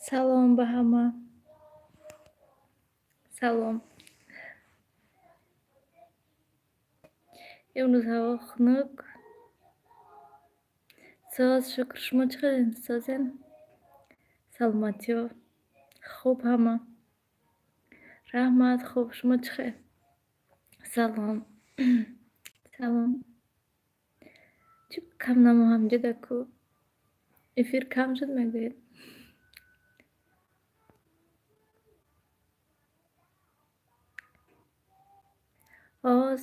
Salom ба ҳама. Салом. Имрӯз ҳаво хунук. Соз шукр. Шумо чӣ қадар созен? Саломатиё? Хуб ҳама? Раҳмат. Хуб. Шумо чӣ хел? Салом. Салом. Чӣ камнамо ҳамҷида ку? Эфир кам шуд мегӯед?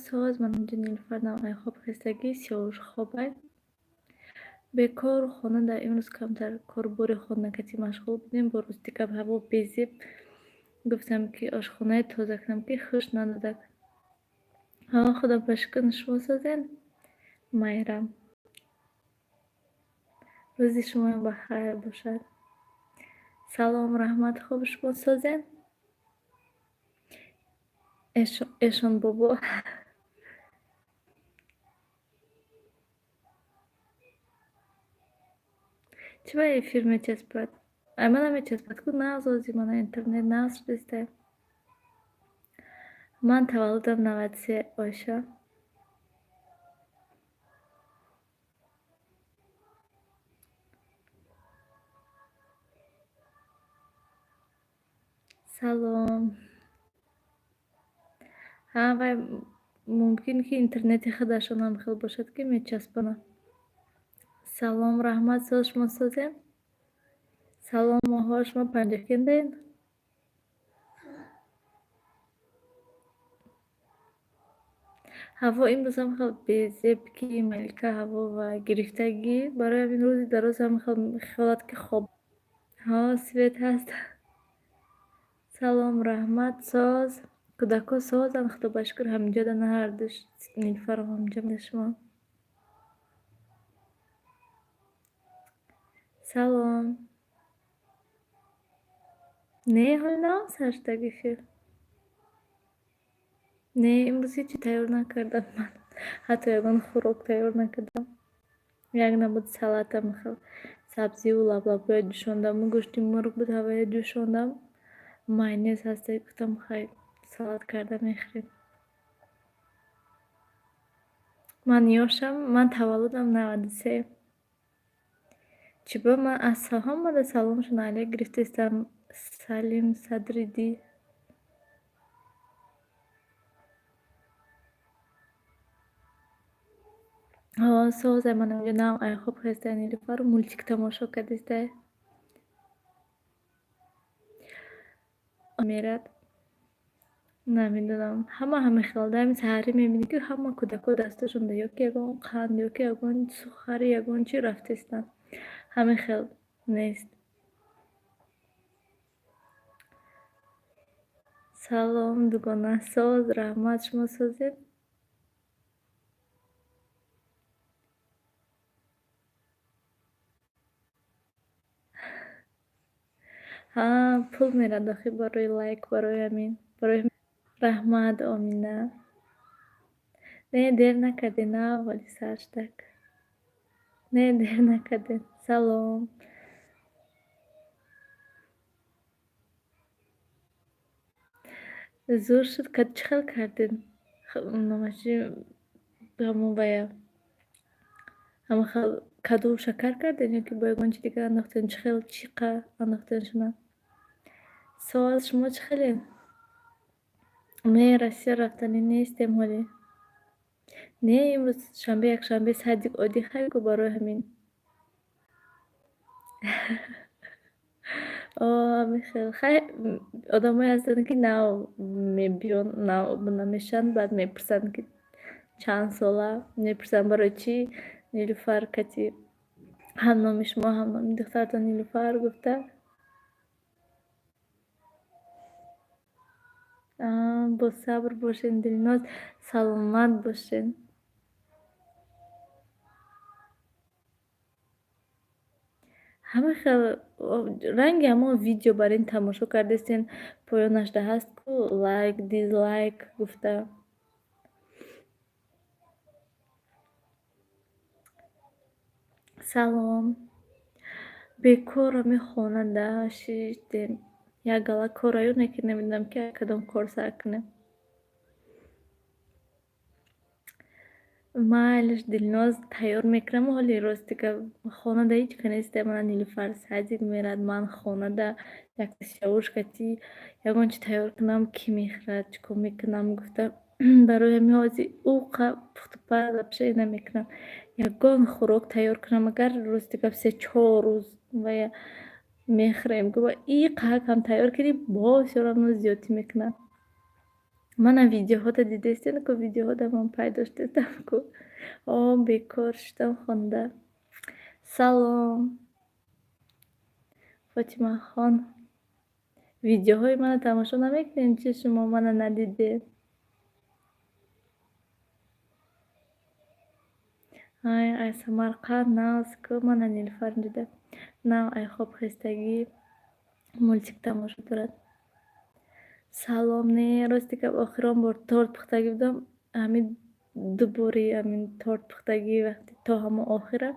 Соз манамҷо Нилуфар навъи хоб хистагӣ сиёҳуш хобай. Бекору хонада имрӯз камтар корбори хонакатӣ машғул будем. Бо рӯзтикаб ҳаво безиб. Гуфтам ки ошхонаи тоза кунам ки хушк надодак. Худо ба шукр. Шумо созен? Майрам. Рӯзи шумоям ба хайр бошад. Салом. Раҳмат. Хуб. Шумо созен? Эшон бобо. Чӣ ба эфир мечаспад? Мана мечаспад ку нағз ози мана интернет нағз шудааста. Ман таваллудам 93 Ойша. Салом. Вай мумкин ки интернети худашон ҳам хел бошад ки мечаспана. Салом. Раҳмат. Соз шумо созен? Салом моҳо. Шумо панҷохендаен? ҳаво имрӯз ҳам хел безеб ки малика ҳаво ва гирифтагӣ. Барои ҳамин рӯзи дароз ҳам хел мехелад ки хоб. Свет ҳаст. Салом. Раҳмат. Соз. Кӯдако созанд. Худо ба шукр ҳамҷода на ҳардуш. Нилуфарам ҳамҷода шумо. Салом. Не ҳоли навсаштаг эфир. Не имрӯз ҳечи тайёр накардам ман. Ҳатто ягон хӯрок тайёр накардам. Як набуд салата мехел. Сабзию лаблабуя ҷӯшондаму гӯшти мурғ буд ҳавая ҷӯшондам. Майонез ҳаста гуфтам хай салат карда мехӯрем. Ман ёшам. Ман таваллудам 93. Чӣ ба ман аз ҳамада саломшон алайк гирифтаистам. Салим Садриди. Соз манамҷо навъи хоб хеста Нилуфару мультик тамошо кардистай. Мерад. Намедонам. Ҳама ҳамехел дами саҳарӣ мебинӣ ки ҳама кӯдако дасташонда ё ки ягон қанд ё ки ягон сухари ягон чӣ рафтаистанд. Ҳамехел нест. Салом дугона соз. Раҳмат. Шумо созед? Пул мерад охи барои лайк барои ҳамин. Раҳмат. Омина. Не дер накарден на ҳоли саштак. Не дер накарден. Салом. Зур шуд. Чӣ хел карден? Намаши ҳамон вая. Ҳама хел каду шакар карден ё ки бо ягон чиз дигар андохтен? Чӣ хел чӣ қа андохтен шуна? Соз шумо чӣ хелен? Не Россия рафтанӣ нестем ҳоле. Не имрӯз шанбе якшанбе садик оддӣ хайку барои ҳамин. Мехел. Хай одамое ҳастанд ки нав мебиён нав намешанд баъд мепурсанд ки чанд сола. Мепурсанд барои чӣ Нилуфар кати ҳамноми шумо ҳамноми духтартон Нилуфар гуфта. Бо сабр бошен дилноз. Саломат бошен. ҳама хел ранги ҳамон видео бар ин тамошо кардистен. Поёнашда ҳаст ку лайк дизлайк гуфта. Салом. бекор ҳами хонада шиштем ягала кораюне ки намедонам ки кадом кор сар кунем. Майлиш Дилноз тайёр мекунам ҳоли ростика хонада ҳеҷ ка нестем. Мана Нилуфар садик мерад, ман хонада якта сиёвушкати ягон чи тайёр кунам ки мехӯрад, чӣ кор мекунам гуфтам барои ҳамин ҳози уқа пухтупаз вообще намекунам. Ягон хӯрок тайёр кунам агар ростика 3-4 рӯз ва мехӯрем гӯя иқакам тайёр кардӣ боз ёрамно зиёдтӣ мекунам. Мана видеоҳода дидестен ку видеоҳода ман пайдо шудестам ку бекор шудам хонда. Салом Фотимахон, видеоҳои мана тамошо намекунед чи шумо мана надидед? Ай Самарқанд навз ку мана Нилуфар дида нав ай хоб хестагӣ мультик тамошо дорад. Салом не ростика охирон бор торт пухтагӣ будам ҳамин дубори ҳамин торт пухтагӣ вақти то ҳама охира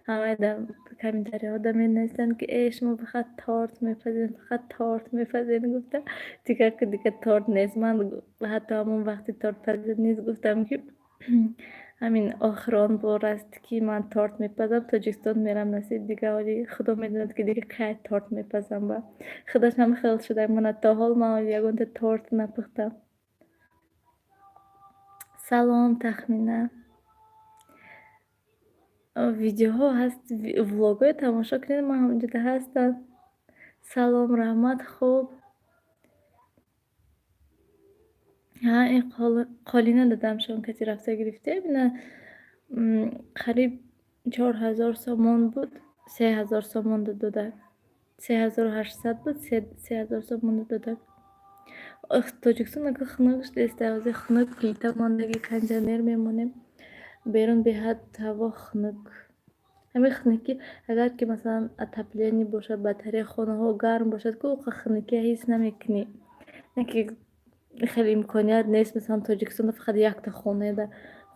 ҳамаи дар комментарияҳода менависанд ки шумо фақат торт мепазед, фақат торт мепазед. Гуфтам дига торт нест. Ман ҳатто ҳамон вақти тортпазӣр низ гуфтам ки ҳамин охирон бор аст ки ман торт мепазам, Тоҷикистон мерам насиб дига ҳоли худо медонад ки дига кай торт мепазам ба. Худаш ҳам хел шуда мана то ҳол ман ҳоли ягонта торт напухтам. Салом Тахмина. Видеоҳо ҳаст, влогҳои тамошо кунед, ман ҳамҷода ҳастам. Салом Раҳмат хуб. Ин қолина додам шон каси рафта гирифте бина қариб 4000 сомон буд, 3000 сомон додак. 3800 буд, 3000 сомон додак. Тоҷикистон ака хунук шудеста, ҳозир хунук плита мондаги конҷанер мемонем. Берун беҳад ҳаво хунук. Ҳамин хунукӣ агар ки масалан отопление бошад, батарея хонаҳо гарм бошад ку хунукия ҳис намекунӣ. Не ки хеле имконият нест масалан Тоҷикистонда фақат якта хонаеда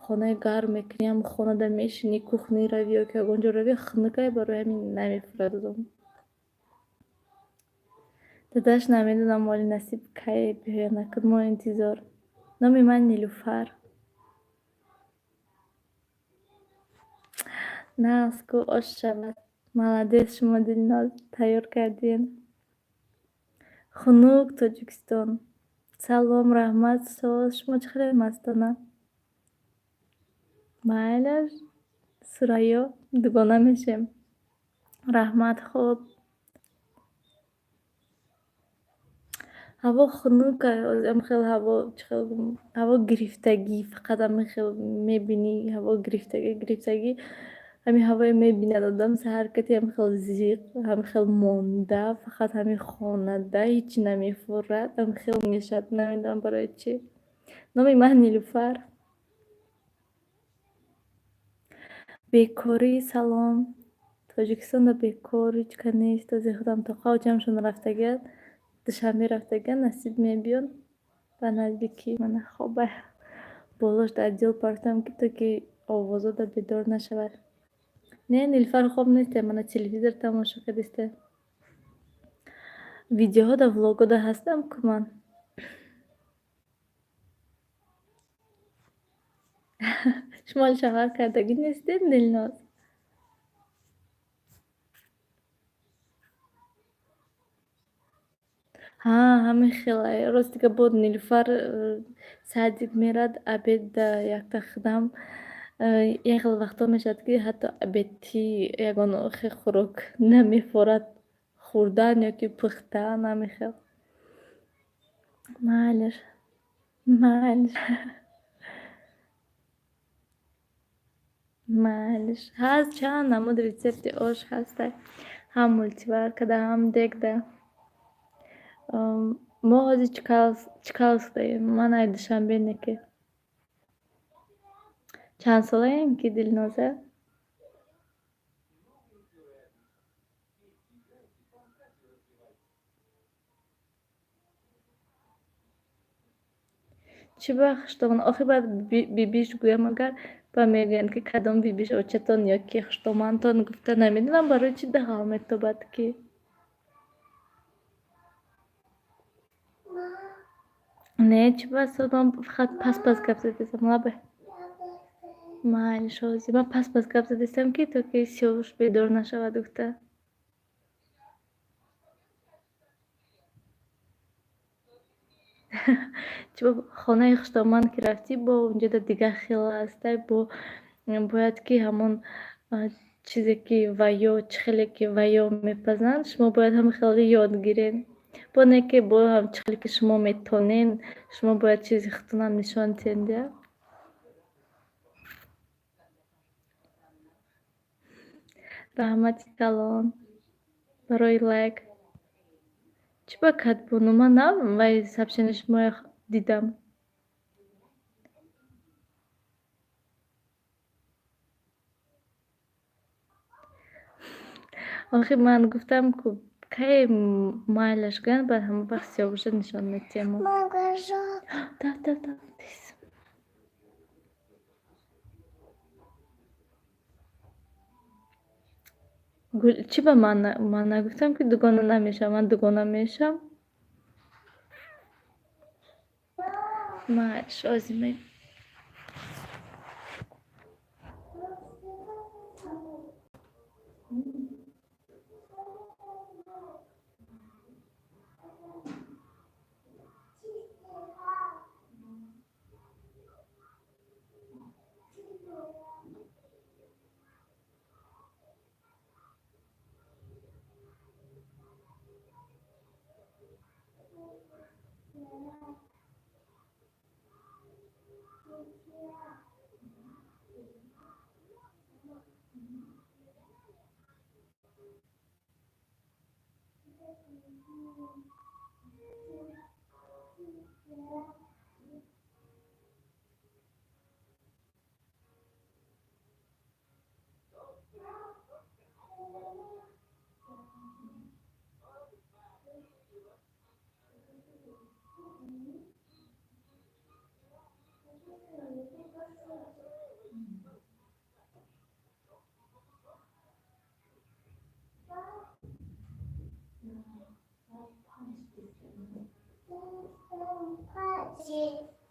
хонаи гарм мекунӣ, ҳам хонада мешинӣ, кухня равӣ ё ки ягон ҷо равӣ хунукае барои ҳамин намефурад одам. Дадаш намедонам моли насиб кай биёяд накуд, мо интизор. Номи ман Нилуфар. Нағз ку ош шавад. Маладес шумо Дилноз тайёр кардин. Хунук Тоҷикистон. Салом Раҳмат соз. Шумо чӣ хеле мастона? Майлаш Сурайё дугона мешем. Раҳмат хуб. ҳаво хунука, ҳам хел ҳаво гирифтагӣ, фақат ҳамин хел мебинӣ ҳаво гирифтагӣ ҳамин ҳавое мебинад одам ҳаракати ҳамин хел зиқ, ҳамин хел монда, фақат ҳамин хонада ҳичи намефурад, ҳамин хел мешад, намедонам барои чӣ. Номи ман Нилуфар. Бекорӣ салом. Тоҷикистонда бекор ҳеҷ ка нест. Ҳозир худам тоқа очамшон рафтагият, душанбе рафтагият насиб мебиён ба наздикӣ мана хоба болошт отдел партам ки то ки овозода бедор нашавад. Не Нилуфар хоб нестем, мана телевизор тамошо кардестем. Видеоҳода влогода ҳастам ку ман. шумо ҳоли шавҳар кардагӣ нестед Дилноз? Ҳамин хел ростика бод Нилуфар садик мерад обеда якта худам як хел вақтҳо мешавад ки ҳатто обедти ягон хӯрок намефорад хӯрдан ё ки пухтан ҳамин хел. Майлиш. Майлиш. Ҳаст чанд намуд рецепти ош ҳаста. Ҳам мультиваркада, ҳам дегда. Мо ҳозир чӣ кал стоим? Ман ай душанбе неке. Чанд солаем ки Дилноза? چی що من آخه بعد بیبیش گویم اگر با میگن که کدام بیبیش اوچتون یا کی що من تون گفته نمیدونم برای چی دهالمت تو بعد کی نه چی بس من فقط پس گپ زدم لبه من شوزی من پس گپ زدم که تو که سیوش بیدار نشود دکتر چون خانه що من که رفتی با اونجا دیگه خیلی هسته با باید که همون چیزی که ویو چخلی که ویو میپزن شما باید هم خیلی یاد گیرین با نه که با هم چخلی که شما میتونین شما باید چیزی خودتونم نشان تینده رحمتی کلان برای لایک چی با کد بونو من نم وی سبشن شما دیدم آخه من گفتم که کی مایلش کن بعد همه وقت سیاوش نشان میتیم تا گل چی به من نگفتم که دوگانه نمیشم من دوگانه میشم ماش آزمین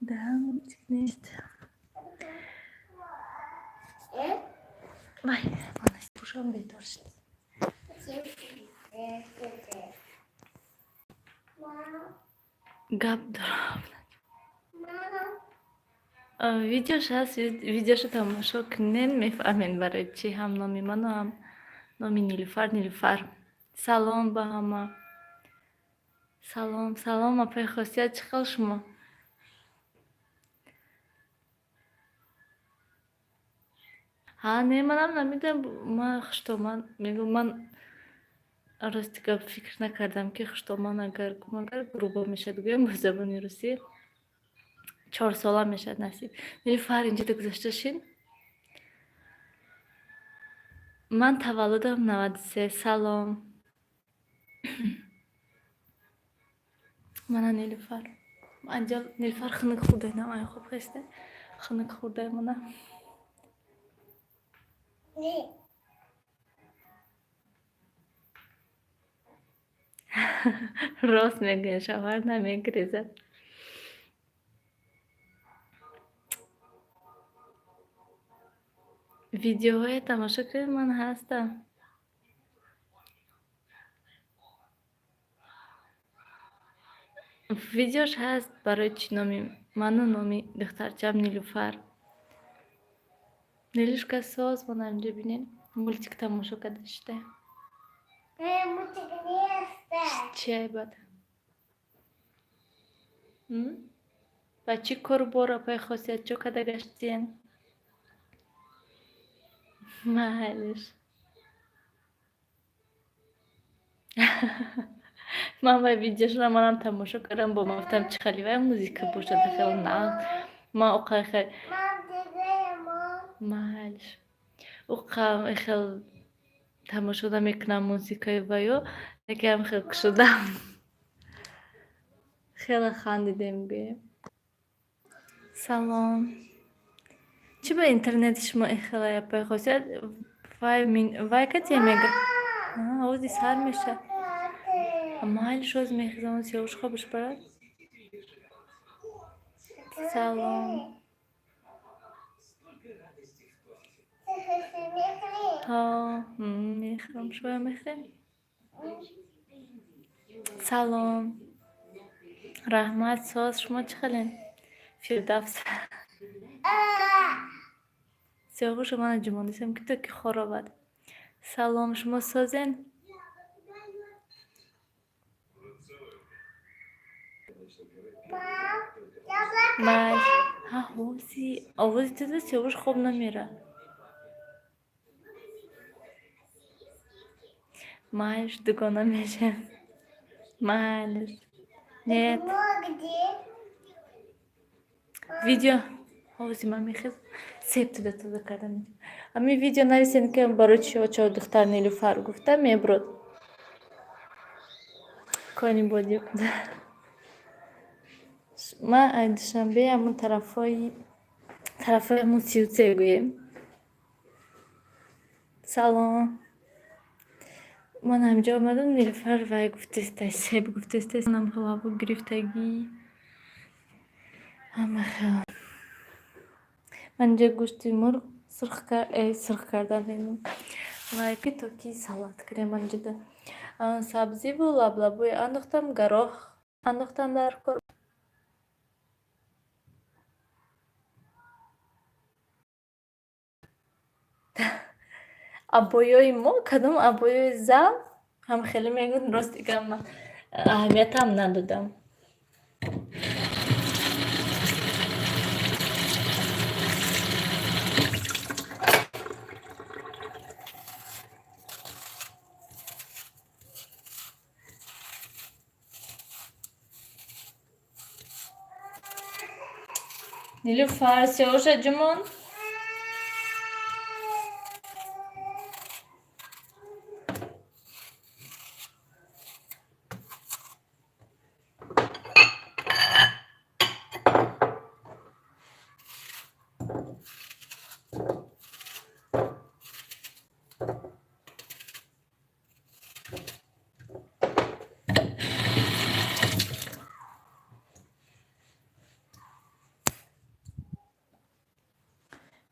دهم نیست وای من پوشم بیدار شد گپ دارم ویدیوش هست ویدیوشو تماشا کنین میفهمین برای چی هم نامی منو هم نامی نیلوفر سلام با همه سلام اپای خاصیت چخل شما ها نه منم نمیدم من خشتومان میگم من راستی که فکر نکردم که خشتومان اگر گروبا میشه بگویم با زبانی روسی 4 ساله میشه نصیب نیلوفر اینجا گذاشته شین من تولدم 93 سلام من نیلوفر انجا نیلوفر خنک خورده نه خوب خسته خنک خورده منم راست میگه شوهر نمیگریزد ویدیوهای تماشا کنید من هستم ویدیوش هست برای چی نامی منو نامی دخترچم نیلوفر نیلوشکا ساز من اینجا بینین مولتیک تماشا کردشته مولتیک نیسته چی بد بچی کار بارا پای خاصیت چو کده گشتین معلش من با ویدیوش رو منم تماشا کردم با مفتم چه خیلی موزیک باشه داخل نه ما اوقای خیلی معلش اوقای خیلی تماشا میکنم موزیکای وایو یکم خیلی شدم خیلی خندیدم گویم салом. Чӣ ба интернети шумо ихела япай хосият? Вай кате мега? Овози сар меша. Майли шоз мехизам сиёвуш хобуш барад? Салом. Мехрам, шоя мехрем. Салом. Раҳмат, соз, шумо чӣ хелен? Фирдавс. Сиёвуш мана ҷумонисам ки то ки хоробад. Салом, шумо созен? Май. Овози туда сиёвуш хоб намера. Майш дугона меша. Майш. Нет. Видео. Овози ман мехез. Сеп туда туда кардам. Ами видео нависен ки барои чӣ очао духтар Нилуфар гуфта меброд. Кони боди. Ма ай душанбе ҳамун тарафҳои ҳамун 33 гӯем. Салом. Ман ҳамҷо омадам Нилуфар вай гуфтестай себ гуфтестай нам ҳалабу гирифтагӣ. Ман инҷа гӯшти мурғ сирх кардам мебинам. Вай ки то ки салат кардем анҷода. Сабзиву лаблабӯй андохтам, гароҳ андохтам дар кор. Абоёи мо кадом абоёи зам? Ҳам хеле мегӯянд ростигам ман аҳамиятам надодам. Нилуфар, сиёша ҷумон?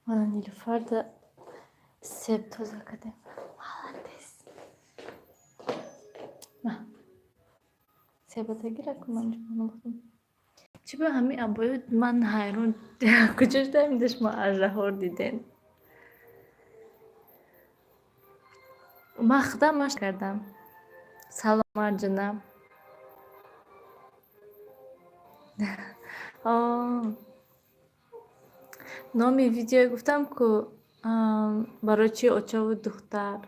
Мана Нилуфарда себ тоза кардем. Молодец. Ма. Себата гира ку ман ҷумон гуфтам. Чӣ ба ҳамин абоё ман ҳайрон куҷош намеда шумо аждаҳор диден? Ман худам маш кардам. Салом марҷонам. Номи видео гуфтам ку барои чӣ очаву духтар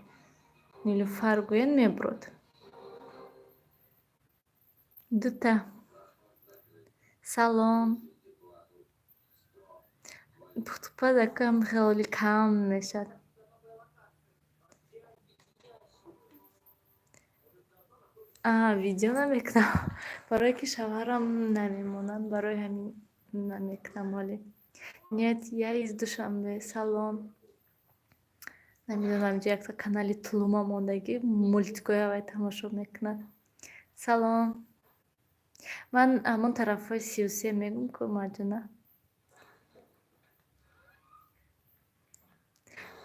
Нилуфар гӯянд меброд. Дута. Салом. Пухтупад акам хеле кам мешад. Видео намекунам. Барое ки шавҳарам намемонад, барои ҳамин намекунам ҳоле. Нет, я из Душанбе. Салом. Намедонам ҷа якта канали Тулума мондагӣ мультикоя вай тамошо мекунад. Салом. Ман ҳамон тарафҳои 33 мегӯм ку марҷона.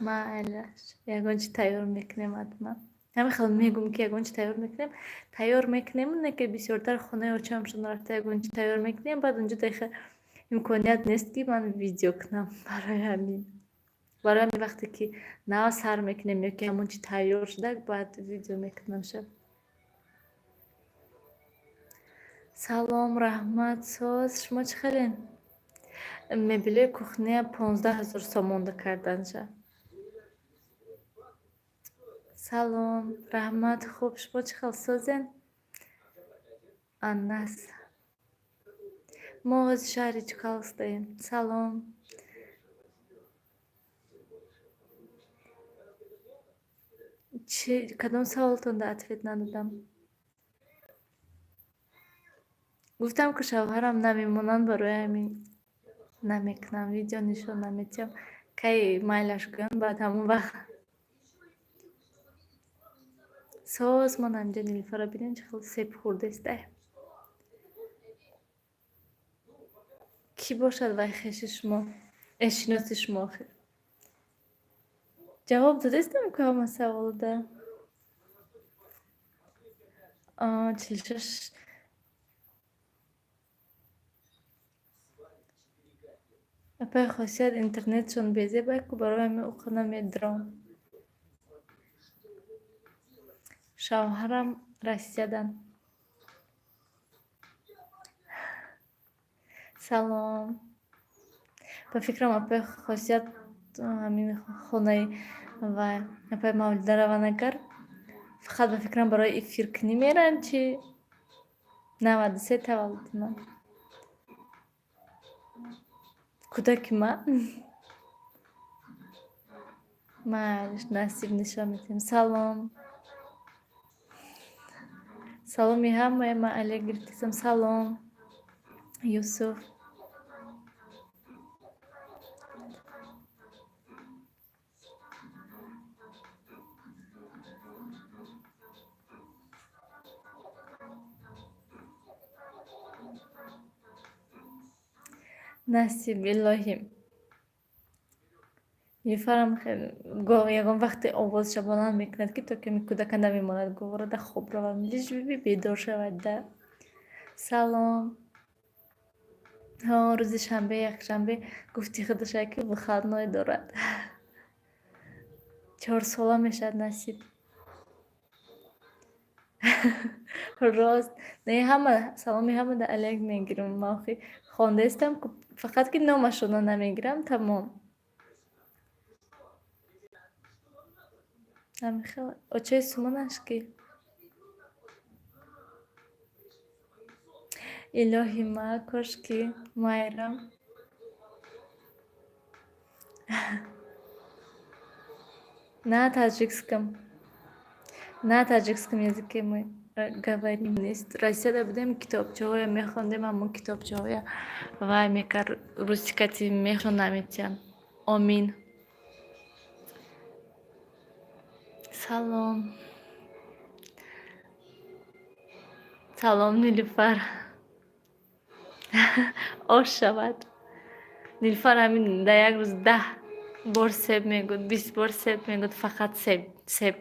Майлаш. Ягон чӣ тайёр мекунем ҳатман. Ҳамин хел мегӯм ки ягон чӣ тайёр мекунем, не ки бисёртар хонаи очамшон рафта ягон чӣ тайёр мекунем, баъд унҷо дахе имконият нест ки ман видео кунам. Барои ҳамин вақте ки нав сар мекунем ё ки ҳамон чӣ тайёр шуда баъд видео мекунам шаб. Салом, раҳмат, соз, шумо чӣ хелен? Мебелои кухня 15 000 сом монда карданша. Салом, раҳмат, хуб, шумо чӣ хел созен? Аннас. Мо ҳози шаҳри Чукаловскдаем. Салом. Кадом саволтонда ответ надодам? Гуфтам ки шавҳарам намемонанд барои ҳамин намекунам, видео нишон наметиям. Кай майлаш кунам, баъд ҳамон вақт соз монанҷа Нилуфарро бинем чӣ хел себ хурдеста. Кӣ бошад вай хеши шумо? Шиноси шумо охир? ҷавоб додестам ку ҳама саволда? 46. Апай хосият интернетшон безебай ку бароями уқана медром. Шавҳарам Россиядан. Салом. Ба фикрам апай хосият ҳамин хонаи вай апай мавлида раванагар фақат ба фикрам барои эфир кунӣ меран чи 93 таваллудман. Кудаки ман? Майш насиб нишон медиҳем. Салом. Саломи ҳамаи ман Алия гирифтасам. Салом. Юсуф. насиб илоҳим. Нилуфарам ягон вақте овозша боланд мекунад ки то ки кудака намемонад говорада хоб равад лижбиби бедор шавад да. Салом. рӯзи шанбе якшанбе гуфти худашай ки выходной дорад. 4 сола мешавад насиб. рост не ҳама саломи ҳамада алек мегирам. Ман охи хондаистам фақат ки номашона намегирам тамом. Намихел очаи сумонаш ки илоҳи ма кошки майрам. На таҷикском языке мы говорим нест. Россияда будем китобчаҳоя мехондем, ҳамон китобчаҳоя вай мекар русикати мехон наметиям. Амин. Салом. Салом Нилуфар. ош шавад. Нилуфар ҳамин да як рӯз 10 бор себ мегӯд, 20 бор себ мегӯд, фақат себ.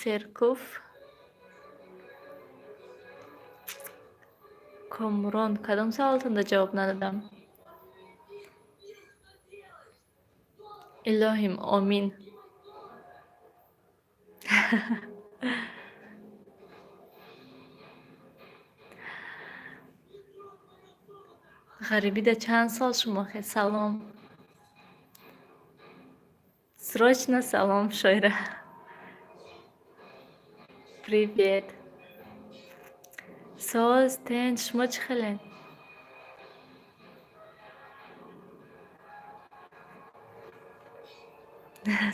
Серкуф. Комрон. Кадом саволтанда ҷавоб надодам? илоҳим амин. ғарибида чанд сол шумо хе? Салом. Срочно салом шоира. Привет. Соз тен шумо чӣ хелен?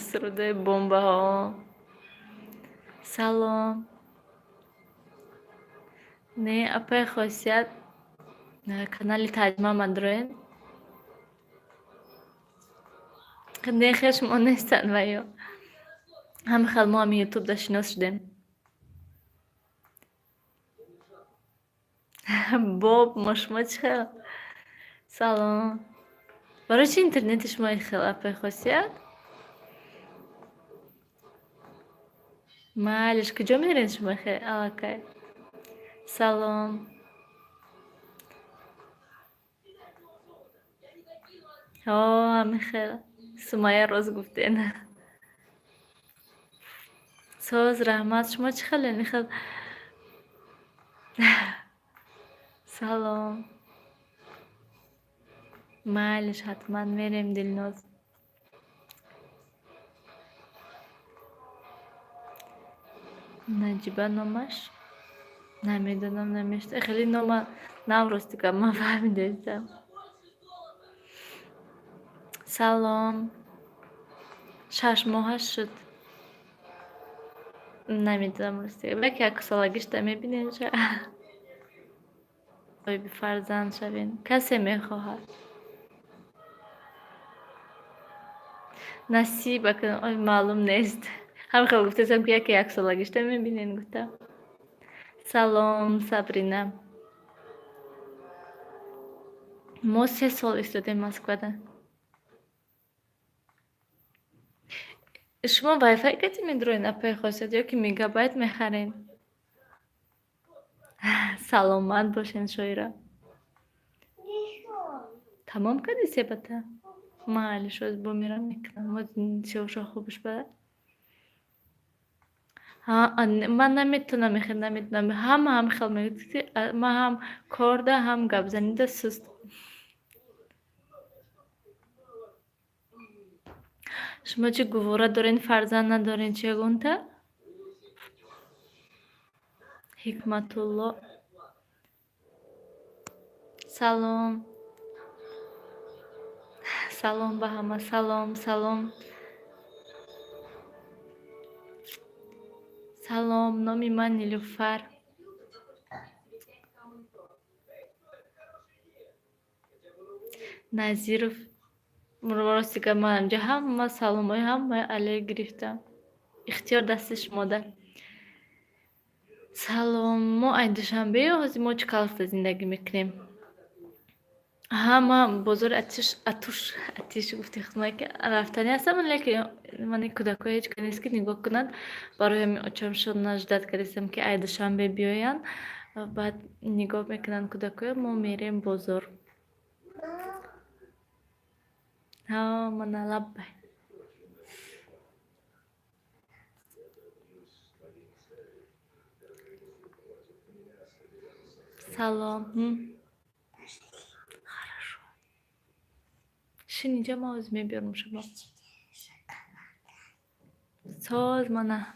сурудаи бомбаҳо. Салом. Не апай хосият канали таҷмама дорен? не хел шумо нестан ваё. ҳамихел мо ҳами ютубда шинос шудем. боб мо шумо чӣ хел? Салом. барои чӣ интернети шумо хел апай хосият? Майлиш куҷо мерен шумо хе? Аллакай. Салом. ҳамихел сумайя рост гуфтен. соз раҳмат. шумо чӣ хелен? ихел салом. майлиш ҳатман мерем дилноз. наҷиба номаш намедонам, намешта хеле нома навростика ман фаҳмидастам. Салом. 6 моҳаш шуд. намедонам ростика. Балки як солагишта мебинем ша. صاحب فرزند شوین. کسی میخواهد نصیب کن. معلوم نیست. هم خیلی گفتم که یکی یک سال گشته میبینین. گفتم سلام سابرینا. ما 3 سال استودیم مسکوادن. شما وای فای کتی میدروین اپای خواستید یا که میگابایت میخرین؟ سلامت باشین شویرا. تمام کردی سبته؟ معلی شد بمیرم میکنم. ما شوشا خوبش بده. من نمیتونم میخوام نمیتونم. هم خیلی میگه ما هم کارده هم گپ زنیده سست. شما چه گوورا دارین فرزند ندارین چه گونته؟ حکمت الله. سلام. سلام به همه. سلام سلام. سلام نامی من نیلوفر. نظیرов راستی که من اینجا همه سلامای همه علیه گرفتم. اختیار دست شماده. سلام. ما این دوشنبه یا ما چه کلاس زندگی میکنیم؟ همه بازار اتیش گفتی خدمه که رفتنی هستم لیکن من کودکای هیچ کنیست که نگاه کنند برای همین اچم شد نجدت کردیم که ای دوشنبه بیاین بعد نگاه میکنن کودکای ما میریم بازار. ها من لبه. سلام. хорошо. شین اینجا ما از میبیرم شما. ساز منه.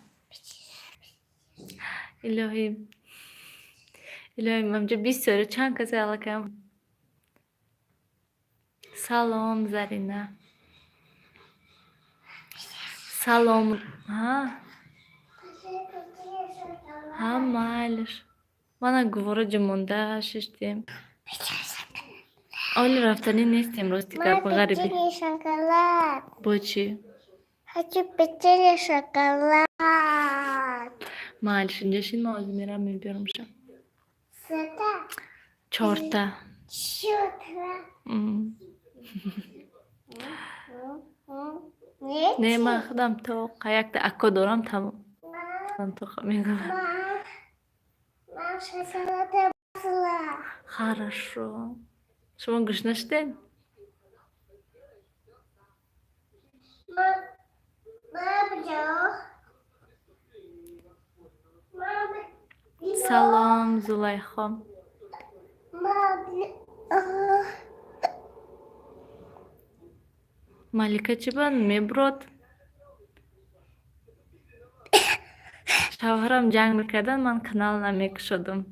الهی. الهی من جا 20 ساله چند کسی علاقم. سلام زرینه. سلام. ها معلش. من گوارا جمونده ششتیم. اولی رفتنی نیستیم راستی که بغریبی. پچیل شکلات. با چی؟ хочу печенье шоколад. معلش اینجا شین ما از میرم میبیرم شم. Сюда. 4 تا. Сюда. نه من خودم تو یک تا اکا دارم تمام. من تو میگم. Мам, шоколад басла. хорошо. شما گشنه شدین؟ سلام زلیخا. ملکه چی بند میبرد؟ شوهرم جنگ میکردن من کانال نمیکشدم.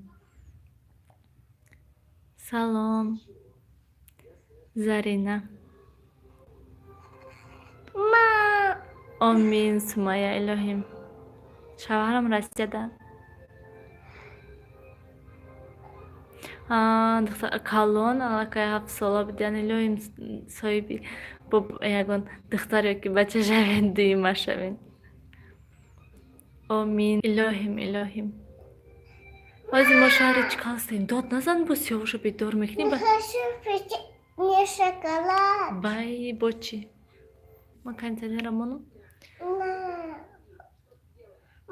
سلام زرینه. آمین سمایه الهیم. شوهرم رسیدن. دختر کالون علاقه 7 ساله بدن الهیم صاحبی با یکون دختری که بچه شوین دیمه شوین. آمین الهیم الهیم. بازی ما شهر چی کلاستیم داد نزن با سیاوشو بیدار میکنیم. Не шоколад. بای با چی؟ ما کنتینر منو؟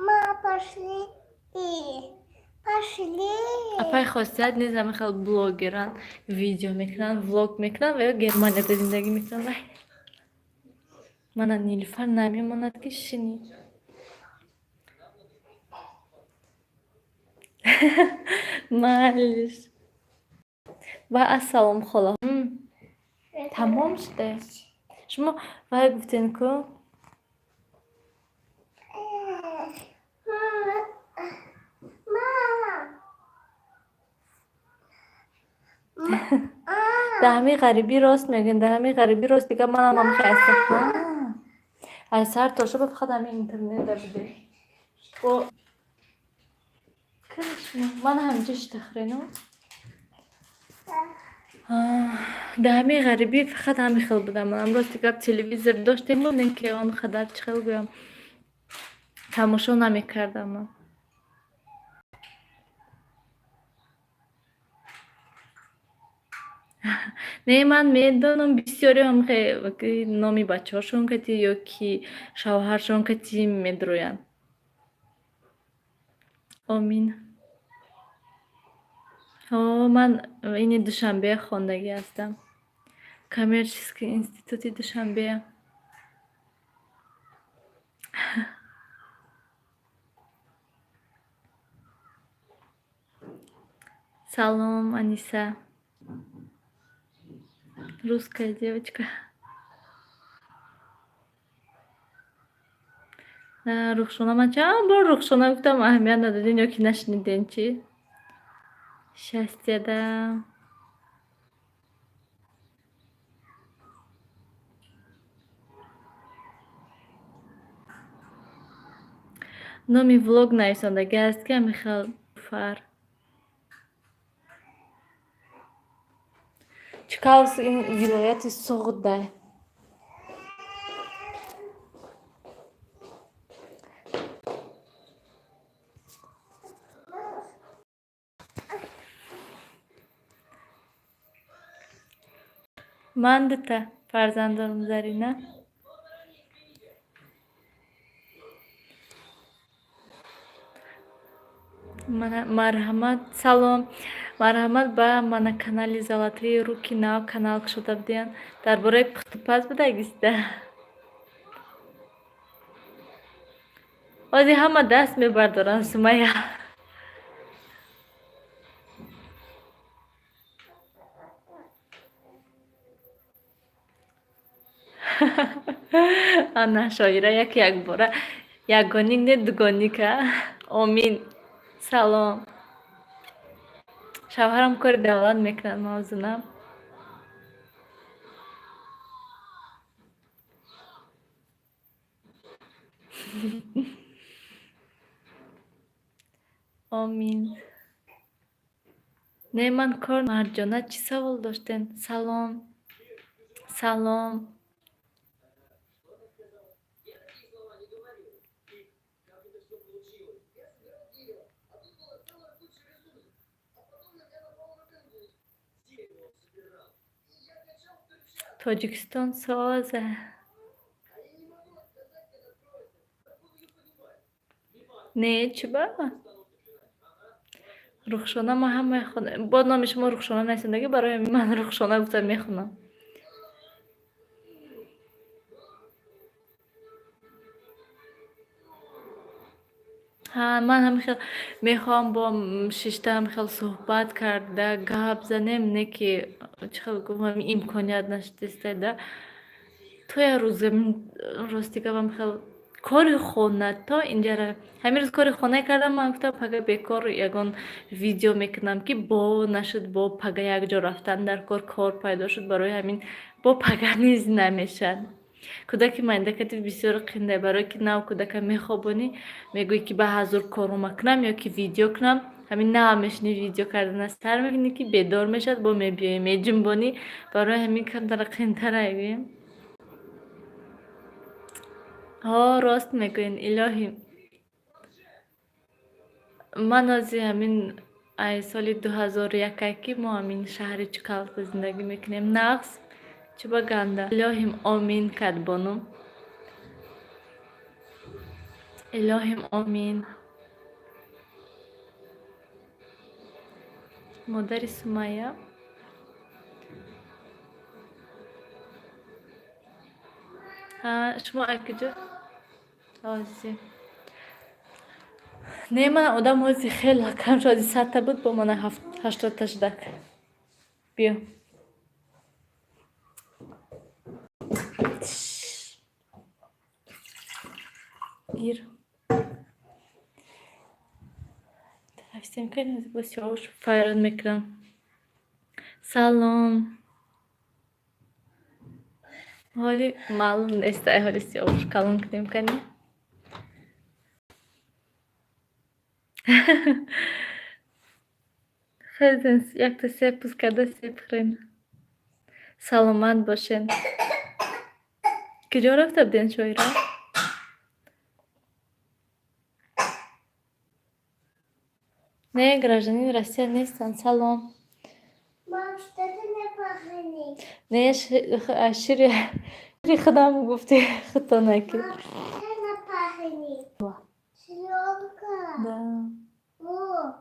Мама, пошли. Пошли. اپای خواستیت نیز همه خیلی بلوگرن ویدیو میکنن ولاگ میکنن و یا گرمانیت زندگی میکنن. من نیلوفر نمیماند که شینی. معلش. و السلام خلا. تمام شده. شما وای گفتین که ده همه غریبی راست میگن. ده همه غریبی راست دیگه من هم خیسته. از سر تا شب بخواد همه اینترنت در بده. و من همینجا اشتخرینم. در همین غریبی فقط همین خیل بودم. امروز دیگه تلویزیون داشتیم بودیم که آن خدر چخیل بیم تماشا نمیکردم. نه من میدونم بسیاری هم که نامی بچه هاشون کتی یا کی شوهرشون کتی میدروین. آمین. من این دوشنبه خواندگی هستم. کامرچیسکی انستیتوتی دوشنبه. Салом, Аниса. Русская девочка. Рухшона من چند بار رخشانه گفتم اهمیت ندادین یا که نشنیدین چی؟ شستیده نامی ولوگ نویسندگی است که میخواد فر چیکارس این ولایت سوغده من دته فرزندانم زرینه марҳамат салом марҳамат ба мана канали золотые руки нав канал шуда будем дар бораи пухтупаз будагиста ози ҳама даст мебардоранд сумая ана шоира якбора ягони не дугоника омин салом шавҳарам кори давлат мекунад мавзунам омин не ман кор марҷона чӣ савол доштен салом салом тоҷикистон созе не чӣ ба рухшона ма ҳама мехонем бо номи шумо рухшона нависандагӣ барои ман рухшона гуфта мехонам ман ҳамихел мехоҳам бо шишта ҳамихел суҳбат карда гап занем не ки чихел гуфтам имконият наштистеда то як рӯз рости гапам хел кори хона то инҷара ҳамин рӯз кори хона кардам ман гуфтам пага бекор ягон видео мекунам ки бо нашуд бо пага якҷо рафтан дар кор пайдо шуд барои ҳамин бо пага низ намешад кӯдаки майндакати бисёр қинда барое ки нав кӯдака мехобонӣ мегӯӣ ки ба ҳазур кору макунам ё ки видео кунам ҳамин нав мешини видео кардана сар мекунӣ ки бедор мешад бо мебиёӣ меҷунбонӣ барои ҳамин камтара қинтара гӯем рост мегӯен илоҳӣ ман ози ҳамин ай соли 2001 ки мо ҳамин шаҳри чикалпа зиндагӣ мекунем нағз чӣ ба ганда илоҳим омин кадбону илоҳим омин модари сумайя шумо акиҷо ози не ман одам ози хеле кам шоди 100 буд бо мана 80 шудак биё гир тавсем кардем босёш файрон мекунам салом ҳоли маълум нест ай ҳоли сиёш калон кунем кани Хелден якта себ пускада себ хӯрен. Саломат бошен. Куҷо рафта буден шоира? Не, гражданин Россия нестан. Салом. Мам, что ты не похоронил? Не, шири худам гуфти хутонаки. Мам, что ты не похоронил? Шлёпка. Да. О.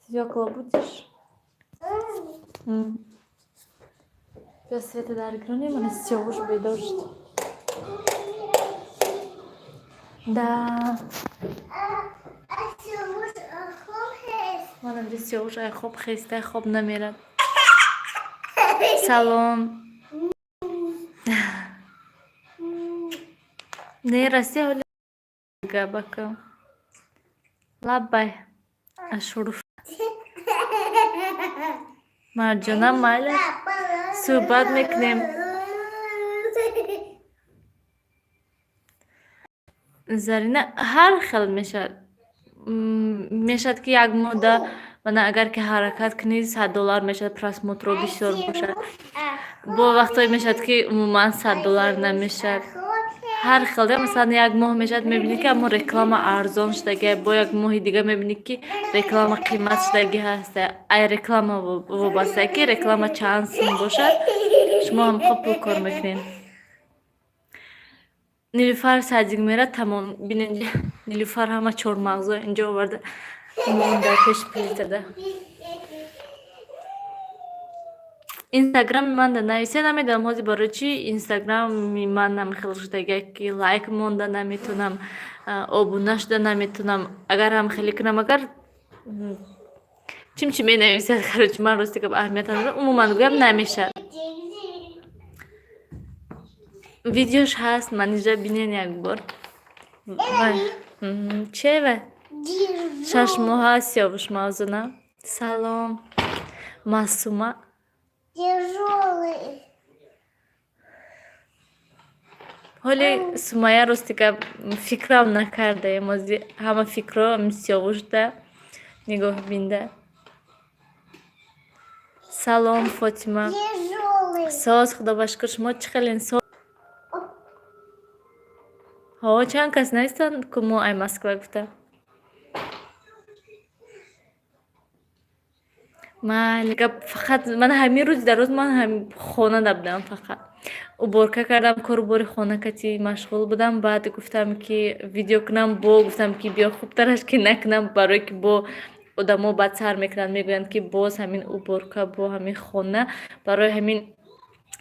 Свекла будешь? М. Без света дар грони мана сёвуш бедошт. Да. Сёвуш хоб хест. Мана ди сёвуш ай хоб хеста хоб намерад. Салом. Не, Россия ҳоли габака. Лаббай. Ашуруф. Марҷона майла. Сухбат мекунем. Зарина ҳар хел мешавад. Мешавад ки як модда мана агар ки ҳаракат кунӣ $100 мешавад, просмотрҳо бисёр бошад. Бо вақтое мешавад ки умуман $100 намешавад. ҳар хел масалан як моҳ мешавад мебинӣ ки аммо реклама арзон шудагӣ, бо як моҳи дигар мебинӣ ки реклама қимат шудагӣ ҳаст. Ай реклама вобаста ки реклама чанд сум бошад, шумо ҳамхо пул кор мекунед. Нилуфар садик мера тамом бинен Нилуфар ҳама чормағзо инҷо оварда монда пеш плитада. Инстаграми ман да нависе намедонам ҳозир барои чи инстаграми ман намехел шудагӣ ки лайк монда наметунам, обуна шуда наметунам. Агар ҳам хеле кунам, агар чим чи менависад, короче ман рости гап аҳамият надорам, умуман гӯям намешавад. Видеош ҳаст, манижа бинен як бор. Чева? 6 моҳ аст ёвуш мавзуна. Салом. Масума. Тяжелый. ҳоли Сумая рости гап фикрам накардаем. Ҳозир ҳама фикро сиёвушда нигоҳ бинда. Салом Фотима. Тяжелый. Соз худо ба шукр, шумо чӣ хелен соз? Ҳо, чанд кас наистан ку мо ай Москва гуфта. Майли гап фақат ман ҳамин рӯзи дароз ман ҳам хонада будам, фақат уборка кардам, корубори хонакатӣ машғул будам. Баъд гуфтам ки видео кунам, бо гуфтам ки биё хубтараш ки накунам, барое ки бо одамо бад сар мекунанд, мегӯянд ки боз ҳамин уборка бо ҳамин хона, барои ҳамин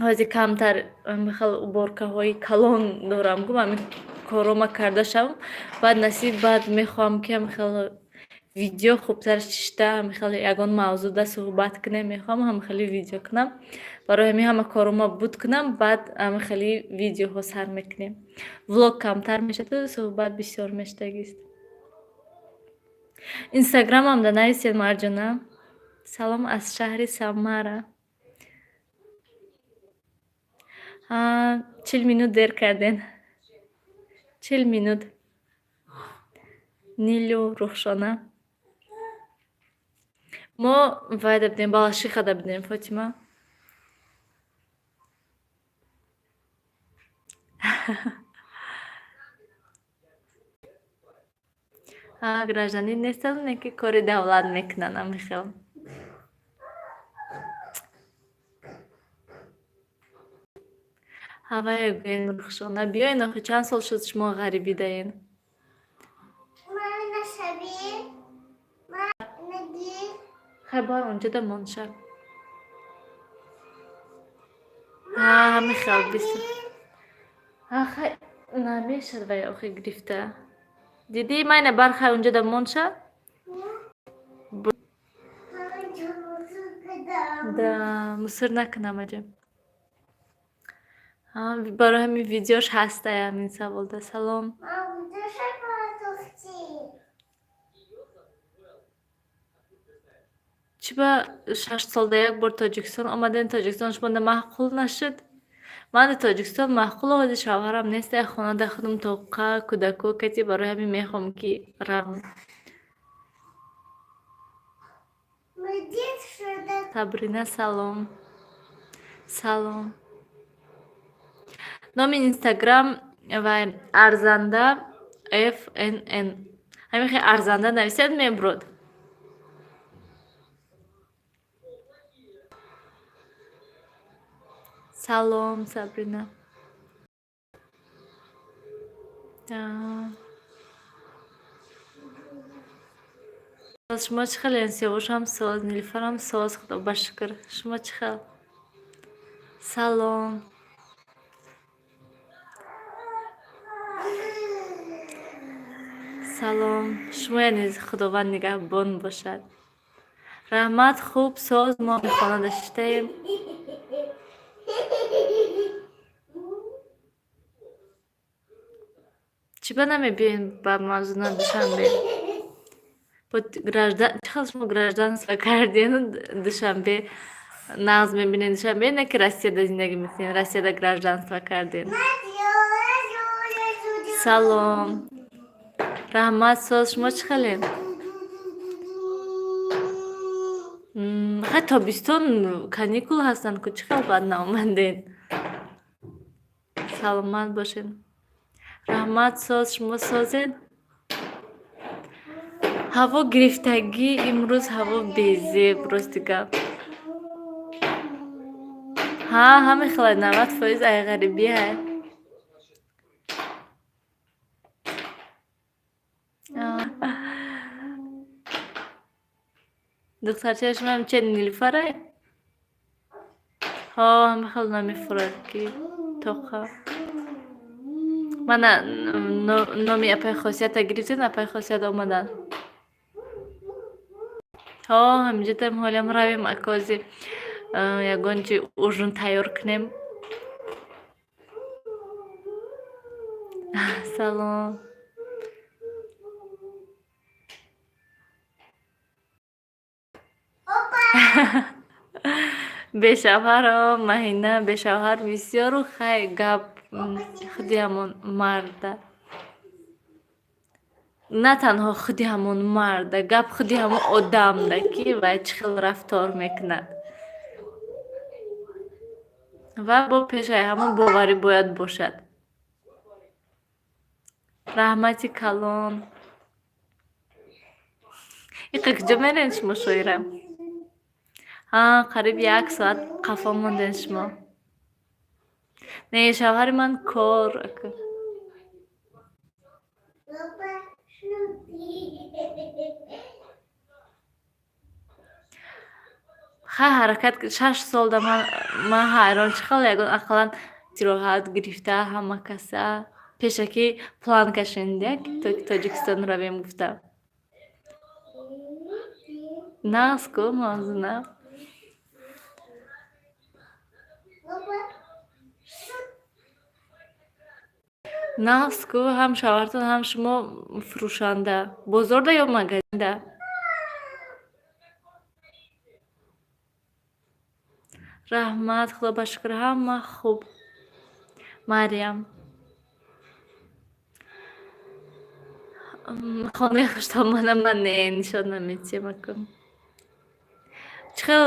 ҳозир камтар хел уборкаҳои калон дорам, гум ҳамин корома карда шавам. Баъд насиб баъд мехоҳам ки ҳам хел видео хубтар чишта, ҳам хел ягон мавзӯда суҳбат кунем, мехоҳам ҳам хели видео кунам. Барои ҳамин ҳама корома буд кунам, баъд ҳам хели видеоҳо сар мекунем. Влог камтар мешавад, суҳбат бисёр мештагист. Инстаграмамда нависед Марҷона. Салом аз шаҳри Самара. 40 минут дер карден. 40 минут. Нилу Рухшона. Мо вайда будем, Балашихада будем, Фотима. Гражданин нестан, ки кори давлат мекунанд, амихел. ҳавае гӯен Рухшона, биёен охи чанд сол шуд шумо ғарибидаен? Хай бар онҷода монша. Ҳамихел биср. Хай намешад вай охи гирифта. Дидӣ майна бар хай онҷода монша. Да, мусор накунам аҷаб. Барои ҳамин видеош ҳаста ҳамин саволда. Салом. Чӣ ба 6 солда як бор Тоҷикистон омадем? Тоҷикистон шумода маъқул нашуд? Ман Тоҷикистон маъқул, ҳозир шавҳарам нест, хонада худам тоқа кӯдако кати, барои ҳамин мехоҳам ки равам. Молодец, что так. Sabrina salom. Salom. Номи Instagram ва арзанда FNN. Ҳамин хеле арзанда нависад меброд. Салом, Сабрина. Шумо чӣ хел? Севушам соз, Нилуфарам соз, худо ба шукр. Шумо чӣ хел? Салом. Салом. Шумо яъне худованд нигаҳбон бошад. Раҳмат, хуб, соз, мо мехона даштаем. Чӣ ба намебиёем ба мавзуна душанбе? Чӣ хел шумо гражданство кардин душанбе? Нағз мебинен душанбе? Не ки Россияда зиндагӣ мекунед, Россияда гражданство кардин. Салом. Раҳмат, соз, шумо чӣ хелед? Хай тобистон каникул ҳастанд ку чӣ хел баъд наомадед? Саломат бошед. Раҳмат, соз, шумо созед? ҳаво гирифтагӣ, имрӯз ҳаво безеб, рости гап. Ҳамин хеле 90% айғарибӣ ҳай. духтарчаи шумо ҳам че Нилуфарай? Ҳамин хел намефурад ки тоқа. Мана номи апай хосията гирифтед, апай хосият омадан. ҳаминҷода ҳолям равем акози ягон чи ужин тайёр кунем. Салом. бешавҳаро Маҳина, бешавҳар бисёру хай гап худи ҳамон марда. На танҳо худи ҳамон марда, гап худи ҳамон одамда ки вай чӣ хел рафтор мекунад. Ва бо пешаи ҳамон боварӣ бояд бошад. Раҳмати калон. Иқа куҷо мерен шумо шоира? Қариб 1 соат қафо монден шумо. Не, шавҳари ман кор. хай ҳаракат 6 сол да ман ҳайрон чӣ хел ягон ақаллан истироҳат гирифта ҳама каса пешаки план кашида ки Тоҷикистон равем гуфта. Нағз ку мавзуна. Нағз ку ҳам шавҳартон ҳам шумо фурӯшанда. Бозорда ё магазинда? Раҳмат, худо ба шукр, ҳама хуб. Мариям. хонаи хуштомада ман не нишон намедиҳам акун. чӣ хел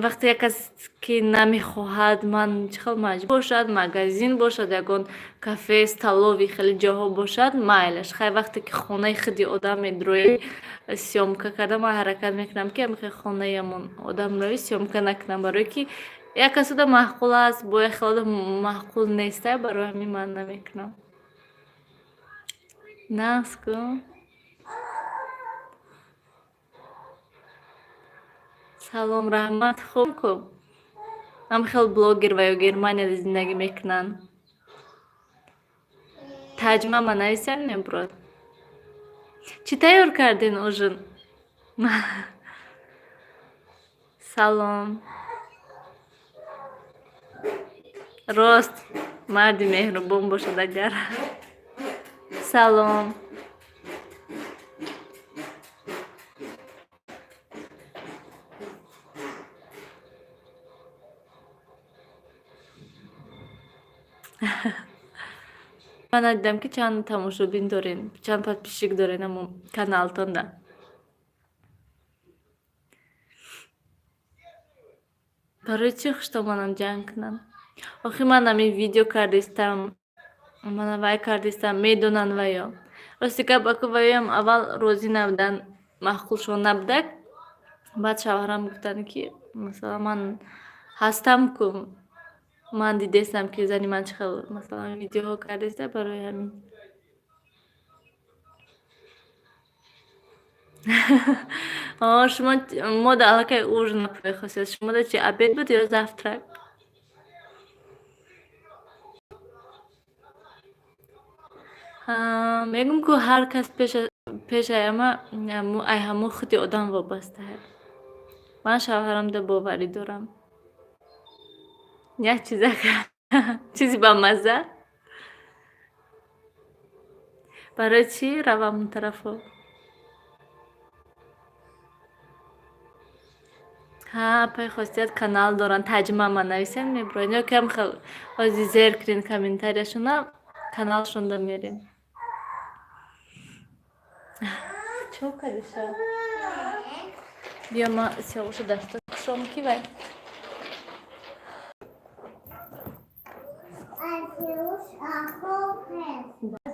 вақте як кас ки намехоҳад ман чӣ хел маҷбур бошад, магазин бошад, ягон кафе, столови хеле ҷоҳо бошад, майлаш. хай вақте ки хонаи худи одам медроӣ сёмка карда, ман ҳаракат мекунам ки ҳамин хонаи ҳамон одамроӣ сёмка накунам, барое ки як касуда маъқул аст, бо як хелода маъқул нестай, барои ҳамин ман намекунам. Нағз ку? Салом, раҳмат, хуб ку? ҳам хел блогер ва ё Германияда зиндагӣ мекунанд. таҷма ма нависад мебурад. Чӣ тайёр кардин ужин? Салом. Рост марди меҳрубон бошад агар. Салом. ман надидам ки чанд тамошобин дорен, чанд подписчик дорен ҳамон каналтонда. برای چی خشتمانم جنگ کنن؟ آخه من همی ویدیو کردیستم من وای کردیستم میدونن ویا راستی که باکو ویم اول روزی نبودن مخصوصشون نبودک بعد شوهرم گفتن که مثلا من هستم که من دیدستم که زنی من چخل مثلا ویدیو ها کردیسته برای همین شما ما در علاقه ужин نپوی شما در چی обед بود یا завтрак میگم که هر کس پیش اما ای همو خودی آدم وابسته هست من شوهرم ده باوری دارم یک چیزی با مزه برای چی روم اون طرفو پای خاصیت کانال دارن ترجمه من نویسن میبرن یا کم خیلی ازی زیر کرین کامنتاریشونا کانالشون دا میرین چو کردیشا بیا ما سیاوشو دستا کشم کی بای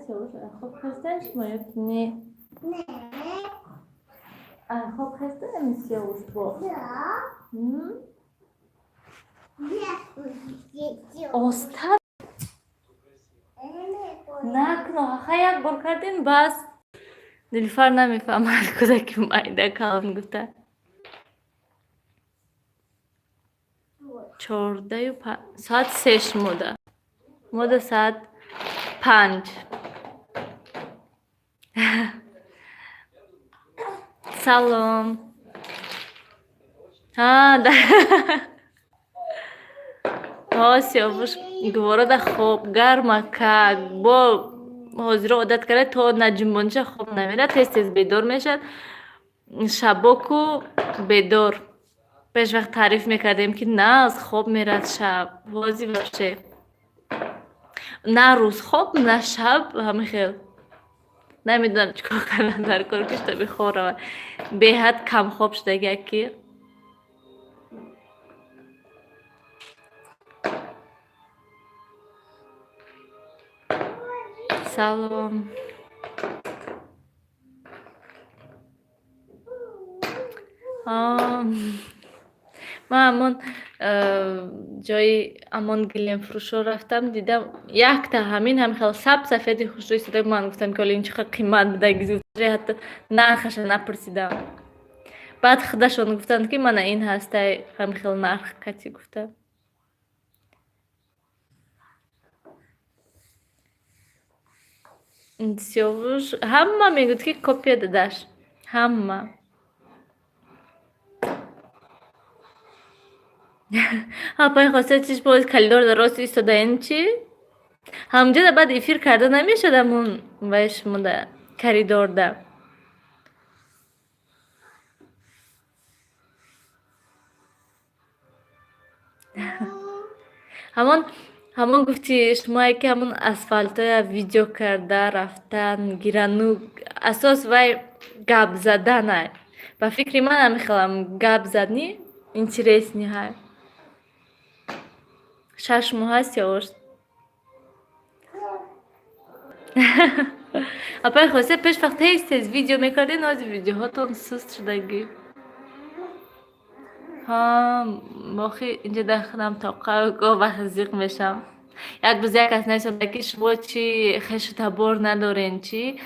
سیاوش خوب هستن شما یک نه خوب هستن سیاوش با استاد نکنه یک بار کردین بس نیلوفر نمیفهمد کودک مایده کلام گفته 14 و ساعت 6 موده ساعت 5 سلام سیاوش گواره ده خواب گرمه که با حاضر عادت کرده تا نجنبانشه خواب نمیره تیز بیدار میشد شباکو بیدار پیش وقت تعریف میکردیم که نه از خواب میرد شب واضی باشه نه روز خواب نه شب همه خیل نمیدونم چکار کنن در کار کشته بخوره به حد کم خواب شده یکی سلام من همون جای امان گلیم فروشو رفتم دیدم یک تا همین هم خیلی سفیدی خوش روی سده من گفتم که این چقدر قیمت بده گزیده حتی نرخش نپرسیدم بعد خودشون گفتن که من این هسته هم خیلی نرخ کتی گفته سیاوش همه میگود که کپی دادش همه پای خواسته چیش باید کلیدار در راست ایستاده این چی؟ همونجا در بعد افیر کرده نمیشد همون ویش مونده کریدار ده همون گفتی شما که همون اسفالت های ویدیو کرده رفتن گیرنو اساس وی گب زدن های با فکری من هم خیلم گب زدنی این چی ریسنی های 6 ماه هست یا ورس اپای خواسته پیش وقت تیز ویدیو میکردین از ویدیو هاتون سست شدگی ماخی اینجا داخلم تا قاقا و خزیق میشم یک روز یک از نشده که شما چی خش تبار ندارین چی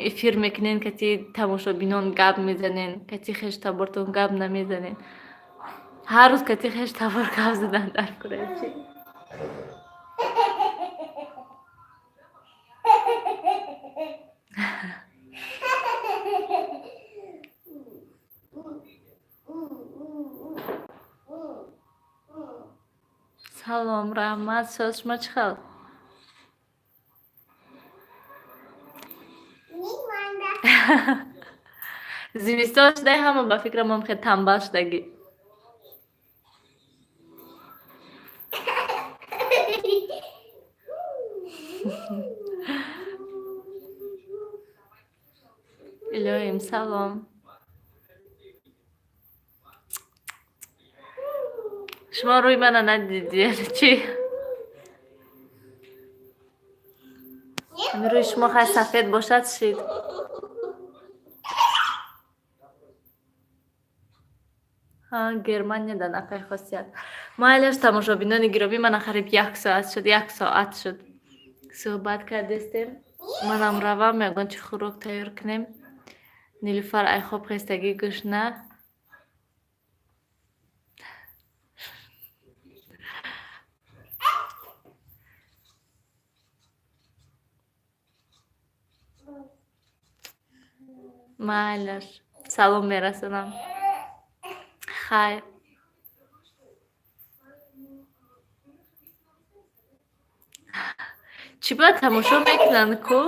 افیر میکنین که تی تماشا بینان گب میزنین که تی خش تبارتون گب نمیزنین هر روز که تی خش تبار گب زدن در کنه چی سلام رحمت ساز شما چخل زمستان شده همه با فکرم هم خیلی تنبل شدگی الهیم سلام شما روی من ندیدی یعنی چی؟ همین روی شما خیلی سفید باشد شید. ها گرمانیا در نفع خاصیت. ما الان تماشابینان گرامی من قریب 1 ساعت شد صحبت کردیم. منم روم یگان چی خوراک تیار کنیم. نیلوفر ای خواب خستگی گشنه. مالش سلام میرسونم. خیر چی باید تماشا میکنن کو؟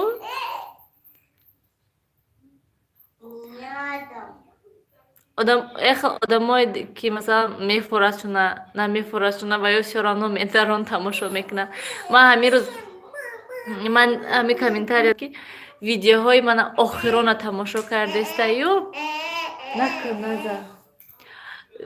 آدمای که مثلا میفرستونه نمیفرستونه و یا شورانو میترون تماشا میکنن. من همین کامنتاری که ویدیوهای من آخران تماشا کرده یا نکنه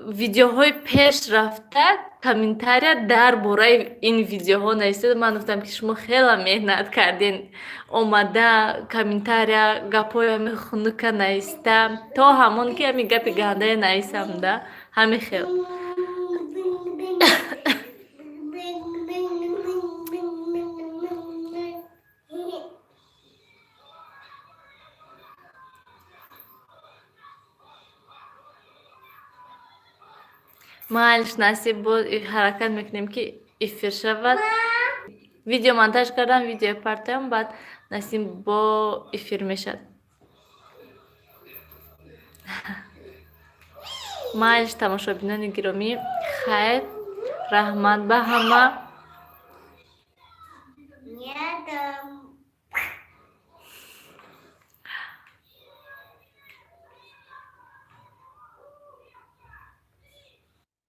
ویدیوهای پیش رفته کامنتاری درباره این ویدیوها نیستید. من گفتم که شما خیلی مهنت کردین اومده کامنتاری گپای میخونده نیستم تا همون که همین گپی گنده نیستم ده همین خیلی ما حالش نصیب بود حرکت میکنیم که افیر شود. ویدیو مونتاژ کردم ویدیو پرتم بعد نصیب با افیر میشد. ما حالش تماشابینان گرامی خیر رحمت به همه.